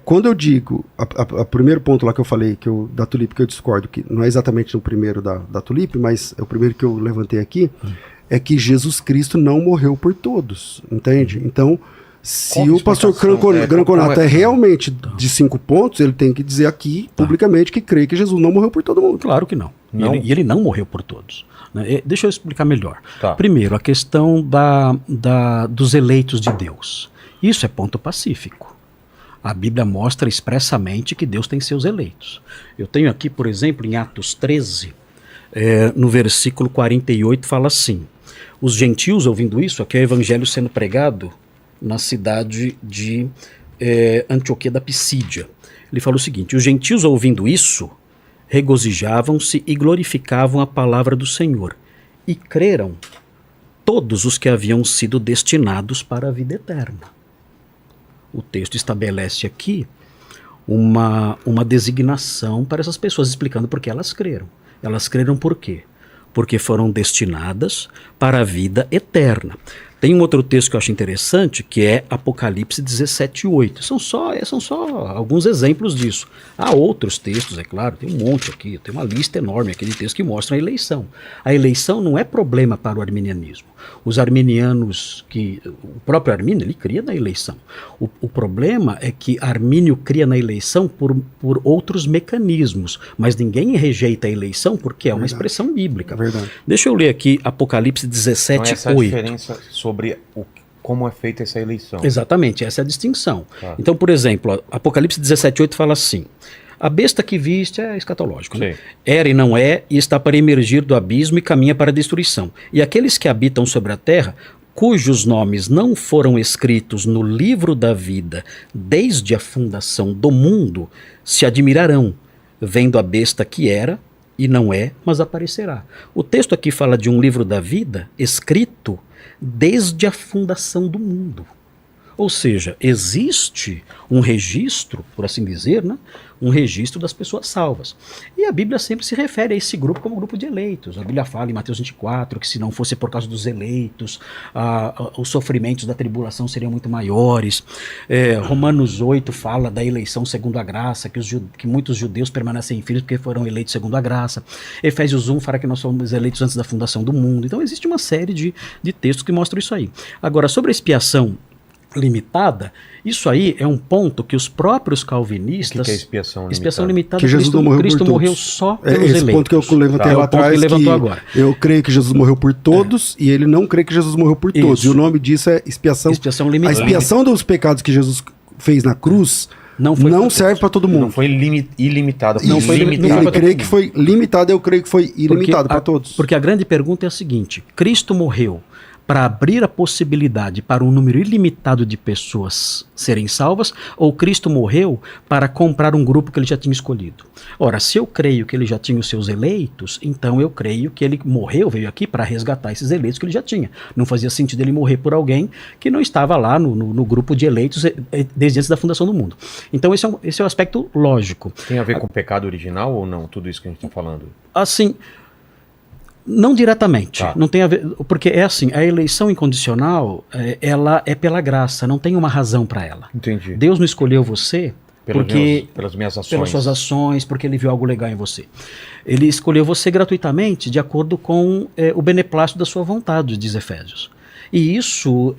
Quando eu digo, o primeiro ponto lá que eu falei, da Tulip, que eu discordo, que não é exatamente o primeiro da Tulip, mas é o primeiro que eu levantei aqui, é que Jesus Cristo não morreu por todos, entende? Então, se o pastor Granconato é realmente de 5 pontos, ele tem que dizer aqui, publicamente, que crê que Jesus não morreu por todo mundo. Claro que não. E ele não morreu por todos. Né? Deixa eu explicar melhor. Tá. Primeiro, a questão dos eleitos de Deus. Isso é ponto pacífico. A Bíblia mostra expressamente que Deus tem seus eleitos. Eu tenho aqui, por exemplo, em Atos 13, no versículo 48, fala assim: os gentios, ouvindo isso, aqui é o evangelho sendo pregado na cidade de Antioquia da Pisídia. Ele fala o seguinte: os gentios, ouvindo isso, regozijavam-se e glorificavam a palavra do Senhor, e creram todos os que haviam sido destinados para a vida eterna. O texto estabelece aqui uma designação para essas pessoas, explicando por que elas creram. Elas creram por quê? Porque foram destinadas para a vida eterna. Tem um outro texto que eu acho interessante, que é Apocalipse 17:8. São só alguns exemplos disso. Há outros textos, é claro, tem um monte aqui, tem uma lista enorme aqui de textos que mostram a eleição. A eleição não é problema para o arminianismo. Os arminianos, o próprio Armínio, ele cria na eleição. O problema é que Armínio cria na eleição por outros mecanismos, mas ninguém rejeita a eleição porque é uma expressão bíblica. Verdade. Deixa eu ler aqui Apocalipse 17:8. Então essa é a diferença sobre como é feita essa eleição. Exatamente, essa é a distinção. Tá. Então, por exemplo, Apocalipse 17:8 fala assim: a besta que viste é escatológico, né? Era e não é, e está para emergir do abismo e caminha para a destruição. E aqueles que habitam sobre a terra, cujos nomes não foram escritos no livro da vida desde a fundação do mundo, se admirarão, vendo a besta que era e não é, mas aparecerá. O texto aqui fala de um livro da vida escrito desde a fundação do mundo. Ou seja, existe um registro, por assim dizer, né? Um registro das pessoas salvas. E a Bíblia sempre se refere a esse grupo como grupo de eleitos. A Bíblia fala em Mateus 24 que se não fosse por causa dos eleitos, os sofrimentos da tribulação seriam muito maiores. Romanos 8 fala da eleição segundo a graça, que muitos judeus permanecem firmes porque foram eleitos segundo a graça. Efésios 1 fala que nós somos eleitos antes da fundação do mundo. Então existe uma série de textos que mostram isso aí. Agora, sobre a expiação limitada, isso aí é um ponto que os próprios calvinistas... O que é expiação limitada? Expiação limitada, que Jesus Cristo morreu só pelos eleitos. Esse ponto que eu levantei lá atrás, que agora. Eu creio que Jesus morreu por todos e ele não crê que Jesus morreu por todos. E o nome disso é expiação limitada. A expiação dos pecados que Jesus fez na cruz não serve para todo mundo. Não foi ilimitada. Ele crê que foi limitada, eu creio que foi ilimitado para todos. Porque a grande pergunta é a seguinte: Cristo morreu para abrir a possibilidade para um número ilimitado de pessoas serem salvas, ou Cristo morreu para comprar um grupo que ele já tinha escolhido? Ora, se eu creio que ele já tinha os seus eleitos, então eu creio que ele morreu, veio aqui para resgatar esses eleitos que ele já tinha. Não fazia sentido ele morrer por alguém que não estava lá no grupo de eleitos desde antes da fundação do mundo. Então esse é o aspecto lógico. Tem a ver com o pecado original ou não? Tudo isso que a gente está falando? Assim... Não diretamente, Tá. Não tem a ver, porque é assim, a eleição incondicional, ela é pela graça, não tem uma razão para ela. Entendi. Deus não escolheu você pelas minhas ações. Pelas suas ações, porque ele viu algo legal em você. Ele escolheu você gratuitamente, de acordo com o beneplácito da sua vontade, diz Efésios. E isso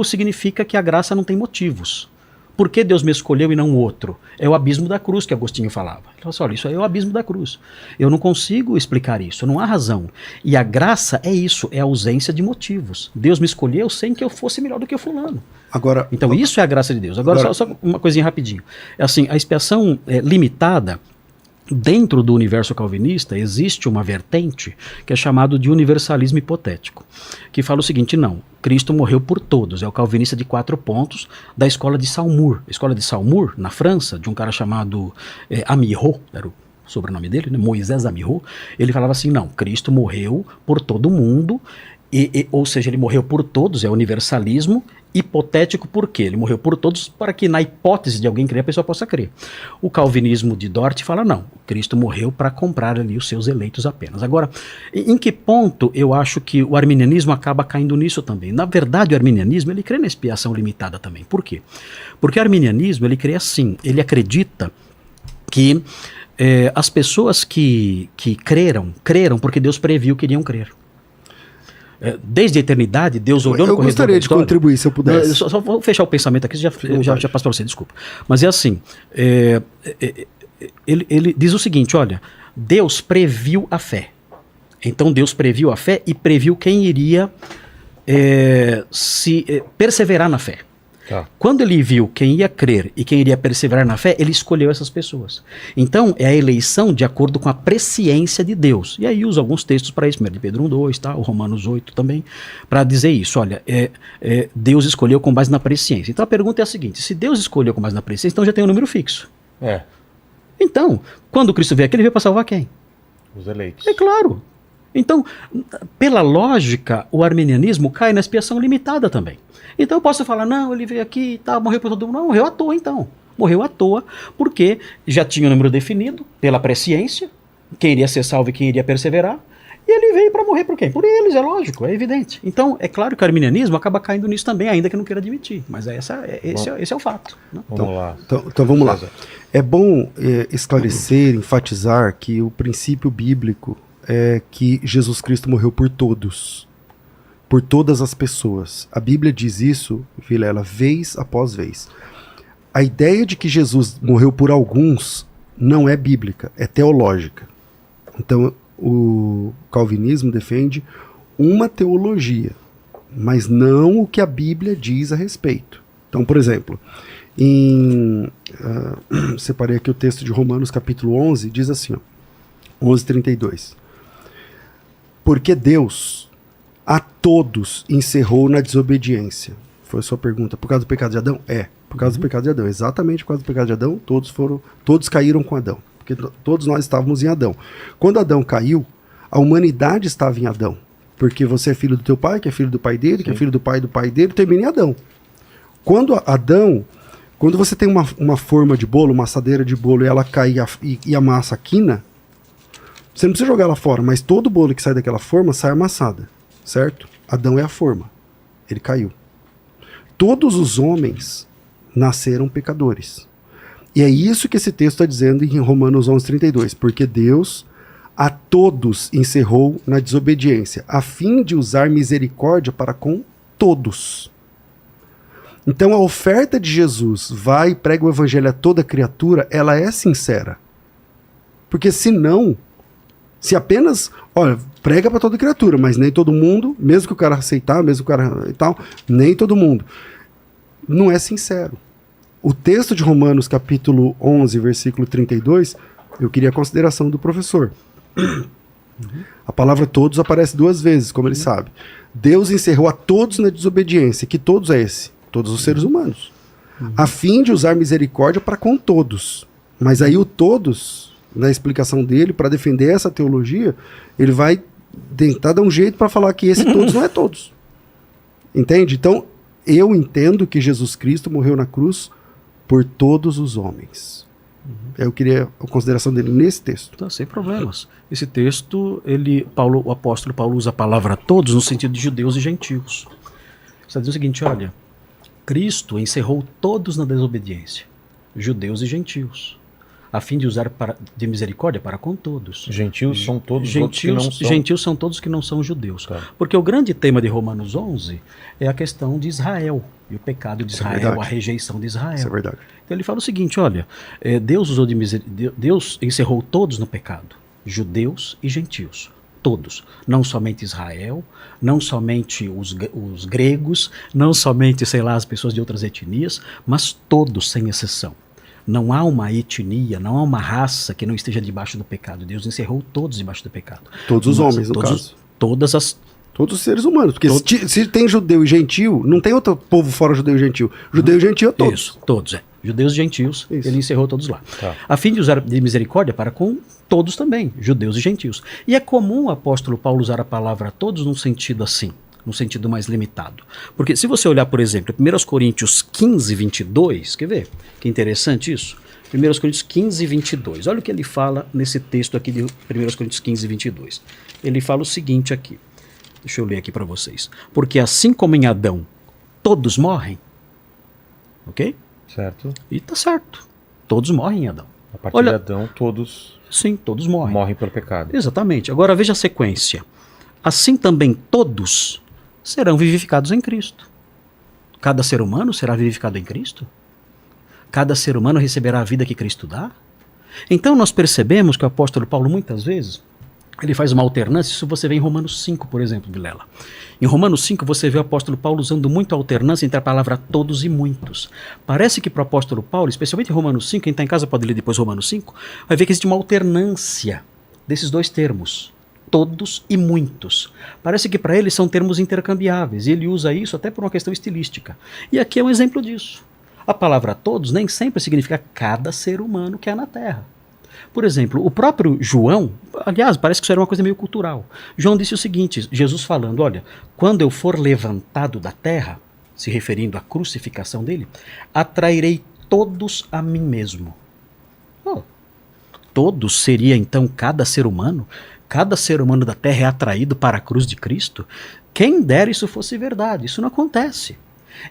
significa que a graça não tem motivos. Por que Deus me escolheu e não outro? É o abismo da cruz que Agostinho falava. Ele falou assim: olha, isso aí é o abismo da cruz. Eu não consigo explicar isso, não há razão. E a graça é isso, é a ausência de motivos. Deus me escolheu sem que eu fosse melhor do que o fulano. Então isso é a graça de Deus. Agora só uma coisinha rapidinho. Assim, a expiação limitada, dentro do universo calvinista, existe uma vertente que é chamado de universalismo hipotético, que fala o seguinte: não, Cristo morreu por todos. É o calvinista de 4 pontos da escola de Saumur. A escola de Saumur, na França, de um cara chamado Amiot, era o sobrenome dele, né? Moisés Amiot. Ele falava assim: não, Cristo morreu por todo mundo Ou seja, ele morreu por todos, é universalismo hipotético. Por quê? Ele morreu por todos para que, na hipótese de alguém crer, a pessoa possa crer. O calvinismo de Dort fala, não, Cristo morreu para comprar ali os seus eleitos apenas. Agora, em que ponto eu acho que o arminianismo acaba caindo nisso também? Na verdade, o arminianismo, ele crê na expiação limitada também. Por quê? Porque o arminianismo, ele crê assim, ele acredita que as pessoas que creram porque Deus previu que iriam crer. Desde a eternidade, Deus olhou no corredor da história. Eu gostaria de contribuir, se eu pudesse. Só vou fechar o pensamento aqui, já passo para você, desculpa. Mas é assim, ele diz o seguinte, olha, Deus previu a fé. Então Deus previu a fé e previu quem iria perseverar na fé. Tá. Quando ele viu quem ia crer e quem iria perseverar na fé, ele escolheu essas pessoas. Então, é a eleição de acordo com a presciência de Deus. E aí usa alguns textos para isso, 1 de Pedro 1:2, tá? O Romanos 8 também, para dizer isso. Olha, Deus escolheu com base na presciência. Então a pergunta é a seguinte, se Deus escolheu com base na presciência, então já tem um número fixo. Então, quando Cristo veio aqui, ele veio para salvar quem? Os eleitos. É claro. Então, pela lógica, o arminianismo cai na expiação limitada também. Então eu posso falar, não, ele veio aqui e tal, morreu por todo mundo. Não, morreu à toa então. Morreu à toa, porque já tinha o número definido pela presciência, quem iria ser salvo e quem iria perseverar, e ele veio para morrer por quem? Por eles, é lógico, é evidente. Então, é claro que o arminianismo acaba caindo nisso também, ainda que não queira admitir. Mas esse é o fato. Né? Vamos lá. Então vamos lá. É bom esclarecer, enfatizar que o princípio bíblico é que Jesus Cristo morreu por todos. Por todas as pessoas. A Bíblia diz isso, Vilela, vez após vez. A ideia de que Jesus morreu por alguns não é bíblica, é teológica. Então, o calvinismo defende uma teologia, mas não o que a Bíblia diz a respeito. Então, por exemplo, separei aqui o texto de Romanos capítulo 11, diz assim, 11:32. Porque Deus a todos encerrou na desobediência. Foi a sua pergunta. Por causa do pecado de Adão? Por causa do pecado de Adão. Exatamente por causa do pecado de Adão, todos caíram com Adão. Porque todos nós estávamos em Adão. Quando Adão caiu, a humanidade estava em Adão. Porque você é filho do teu pai, que é filho do pai dele, que é filho do pai dele, termina em Adão. Quando você tem uma forma de bolo, uma assadeira de bolo, e ela cai e a massa quina, você não precisa jogar ela fora, mas todo bolo que sai daquela forma sai amassada. Certo? Adão é a forma. Ele caiu. Todos os homens nasceram pecadores. E é isso que esse texto está dizendo em Romanos 11:32. Porque Deus a todos encerrou na desobediência, a fim de usar misericórdia para com todos. Então a oferta de Jesus, vai e prega o evangelho a toda criatura, ela é sincera. Porque senão, se apenas, olha, prega para toda criatura, mas nem todo mundo, mesmo que o cara aceitar, mesmo que o cara e tal, nem todo mundo. Não é sincero. O texto de Romanos, capítulo 11, versículo 32, eu queria a consideração do professor. A palavra todos aparece 2 vezes, como ele sabe. Deus encerrou a todos na desobediência. Que todos é esse? Todos os seres humanos. A fim de usar misericórdia para com todos. Mas aí o todos, na explicação dele, para defender essa teologia, ele vai tentar dar um jeito para falar que esse todos não é todos. Entende? Então, eu entendo que Jesus Cristo morreu na cruz por todos os homens. Eu queria a consideração dele nesse texto. Tá, sem problemas. Esse texto, o apóstolo Paulo usa a palavra todos no sentido de judeus e gentios. Está dizendo o seguinte, olha, Cristo encerrou todos na desobediência, judeus e gentios, a fim de usar de misericórdia para com todos. Gentios são todos os que não são... Gentios são todos que não são judeus. Tá. Porque o grande tema de Romanos 11 é a questão de Israel, e o pecado de Israel, a rejeição de Israel. Isso é verdade. Então ele fala o seguinte, olha, Deus encerrou todos no pecado, judeus e gentios, todos, não somente Israel, não somente os gregos, não somente, sei lá, as pessoas de outras etnias, mas todos, sem exceção. Não há uma etnia, não há uma raça que não esteja debaixo do pecado. Deus encerrou todos debaixo do pecado. Todos os homens, no caso. Todos os seres humanos. Porque se tem judeu e gentil, não tem outro povo fora judeu e gentil. Judeu e gentil é todos. Isso, todos, judeus e gentios, isso. Ele encerrou todos lá. Tá. A fim de usar de misericórdia para com todos também, judeus e gentios. E é comum o apóstolo Paulo usar a palavra todos num sentido assim. no sentido mais limitado. Porque se você olhar, por exemplo, 1 Coríntios 15, 22, quer ver? Que interessante isso. 1 Coríntios 15, 22. Olha o que ele fala nesse texto aqui de 1 Coríntios 15, 22. Ele fala o seguinte aqui. Deixa eu ler aqui para vocês. Porque assim como em Adão todos morrem, ok? Certo. E tá certo. Todos morrem em Adão. A partir de Adão, todos Sim, todos morrem pelo pecado. Exatamente. Agora veja a sequência. Assim também todos serão vivificados em Cristo. Cada ser humano será vivificado em Cristo? Cada ser humano receberá a vida que Cristo dá? Então nós percebemos que o apóstolo Paulo muitas vezes ele faz uma alternância. Isso você vê em Romanos 5, por exemplo, Vilela. Em Romanos 5 você vê o apóstolo Paulo usando muito a alternância entre a palavra todos e muitos. Parece que para o apóstolo Paulo, especialmente em Romanos 5, quem está em casa pode ler depois Romanos 5, vai ver que existe uma alternância desses dois termos, todos e muitos. Parece que para ele são termos intercambiáveis, e ele usa isso até por uma questão estilística. E aqui é um exemplo disso. A palavra todos nem sempre significa cada ser humano que há na Terra. Por exemplo, o próprio João, aliás, parece que isso era uma coisa meio cultural. João disse o seguinte, Jesus falando, olha, quando eu for levantado da terra, se referindo à crucificação dele, atrairei todos a mim mesmo. Oh, todos seria então cada ser humano? Cada ser humano da terra é atraído para a cruz de Cristo? Quem dera isso fosse verdade, isso não acontece.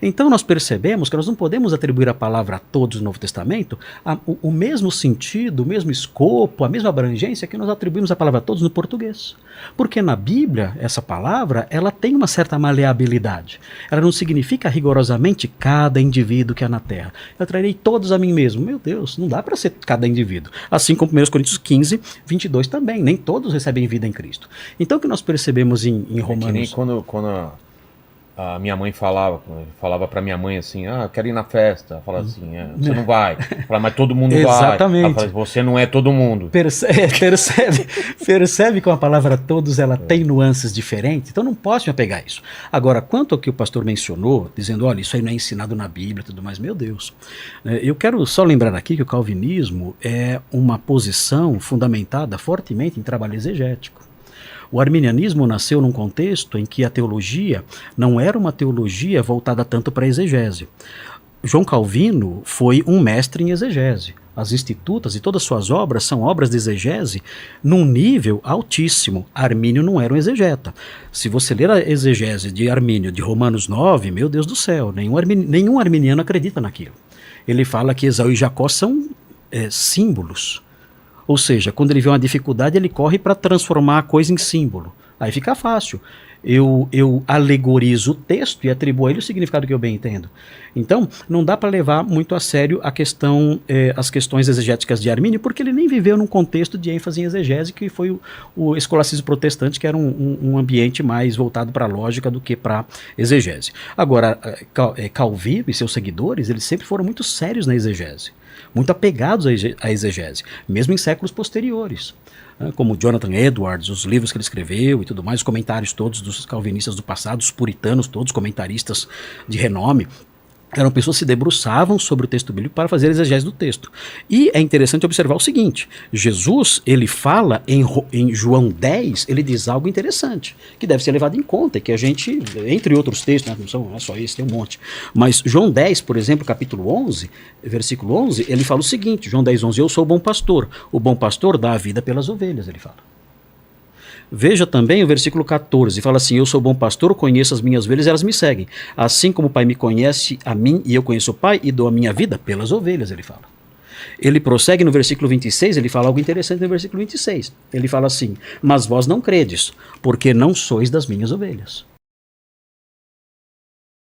Então nós percebemos que nós não podemos atribuir a palavra a todos no Novo Testamento o mesmo sentido, o mesmo escopo, a mesma abrangência que nós atribuímos à palavra a todos no português. Porque na Bíblia, essa palavra, ela tem uma certa maleabilidade. Ela não significa rigorosamente cada indivíduo que há na Terra. Eu trarei todos a mim mesmo. Meu Deus, não dá para ser cada indivíduo. Assim como 1 Coríntios 15, 22 também. Nem todos recebem vida em Cristo. Então o que nós percebemos em Romanos... É que nem quando a minha mãe falava para minha mãe assim, eu quero ir na festa. Fala assim, você não vai. Fala, mas todo mundo vai. Exatamente. Ela fala, você não é todo mundo. Percebe que a palavra todos ela tem nuances diferentes, então não posso me apegar a isso. Agora, quanto ao que o pastor mencionou, dizendo, olha, isso aí não é ensinado na Bíblia e tudo mais, meu Deus. Eu quero só lembrar aqui que o calvinismo é uma posição fundamentada fortemente em trabalho exegético. O arminianismo nasceu num contexto em que a teologia não era uma teologia voltada tanto para a exegese. João Calvino foi um mestre em exegese. As Institutas e todas as suas obras são obras de exegese num nível altíssimo. Armínio não era um exegeta. Se você ler a exegese de Armínio de Romanos 9, meu Deus do céu, nenhum arminiano acredita naquilo. Ele fala que Esaú e Jacó são símbolos. Ou seja, quando ele vê uma dificuldade, ele corre para transformar a coisa em símbolo. Aí fica fácil. Eu alegorizo o texto e atribuo a ele o significado que eu bem entendo. Então, não dá para levar muito a sério as questões exegéticas de Armínio, porque ele nem viveu num contexto de ênfase em exegese, que foi o escolacismo protestante, que era um ambiente mais voltado para a lógica do que para exegese. Agora, Calvino e seus seguidores, eles sempre foram muito sérios na exegese, muito apegados à exegese, mesmo em séculos posteriores. Como Jonathan Edwards, os livros que ele escreveu e tudo mais, os comentários todos dos calvinistas do passado, os puritanos todos, comentaristas de renome, eram pessoas que se debruçavam sobre o texto bíblico para fazer a exegese do texto. E é interessante observar o seguinte, Jesus, ele fala em João 10, ele diz algo interessante, que deve ser levado em conta, que a gente, entre outros textos, não é só esse, tem um monte, mas João 10, por exemplo, capítulo 11, versículo 11, ele fala o seguinte, João 10, 11, eu sou o bom pastor dá a vida pelas ovelhas, ele fala. Veja também o versículo 14, fala assim, eu sou bom pastor, conheço as minhas ovelhas e elas me seguem. Assim como o Pai me conhece a mim e eu conheço o Pai e dou a minha vida pelas ovelhas, ele fala. Ele prossegue no versículo 26, ele fala algo interessante no versículo 26. Ele fala assim, mas vós não credes, porque não sois das minhas ovelhas.